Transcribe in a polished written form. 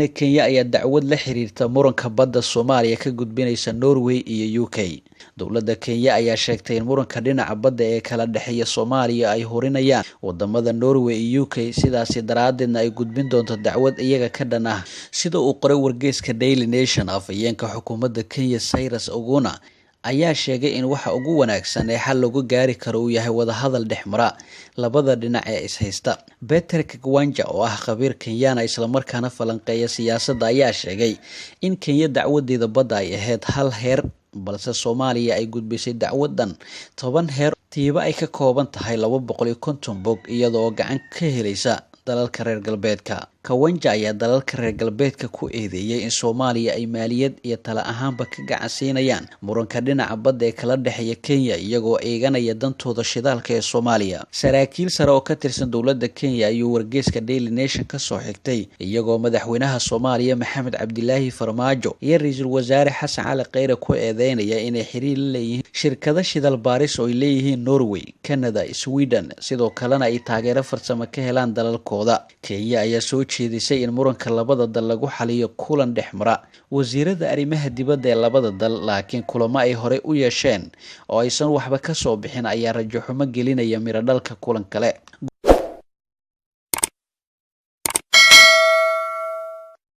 Kenya ayaa dacwad la xiriirta muranka badda Soomaaliya ka gudbinaysa Norway iyo UK. Dowladda Kenya ayaa sheegtay in muranka dhinaca badda ee kala dhexeeya Soomaaliya ay horinayaan wadamada Norway iyo UK, sidaas daraadeedna ay gudbin doonto dacwad iyaga ka dhan ah. Sida uu qoray wargeyska Daily Nation, afhayeenka xukuumadda Kenya Cyrus Oguna ayaa sheegay in waxa ugu wanaagsan ee xal lagu gaari karo uu yahay wada hadal dhexmara labada dhinac ee is haysta. Peter Kiwanja oo ah khabiir Kenyan isla markaana falanqeeya siyaasadda ayaa sheegay in Kenya dacwadeeda badda ay ahayd hal heer, balse Soomaaliya ay gudbisay dacwadan 10 heer, tiiba ay ka kooban tahay 250 bog iyadoo gacan ka helaysa dalalka reer galbeedka. Kiwanja ayaa dalalka reer galbeedka ku eedeeyay in Soomaaliya ay maaliyad iyo talo ahaanba ka gacan siinayaan muranka dhinaca badda ee kala dhexeeya Kenya iyagoo eeganaya dantooda shidaalka ee Soomaaliya. Saraakiil sare oo ka tirsan dowladda Kenya ayuu wargeyska Daily Nation ka soo xigtay iyagoo madaxweynaha Soomaaliya Maxamed Cabdilaahi Farmaajo iyo ra'iisul wasaare Xasan Cali Kheyre ku eedeynaya inay xiriir la leeyihiin shirkado shidaal baaris oo ay leeyihiin Norway, Canada, Sweden, sidoo kalena ay taageero farsamo ka helaan dalalkooda. Kenya ayaa soo jeedisay in muranka labada dal lagu xaliyo kulan dhexmara wasiirada arrimaha dibadda ee labada dal, laakiin kulamo ay hore u yeesheen oo aysan waxba ka soo bixin ayaa rajo xumo gelinaya miro dhalka kulan kale.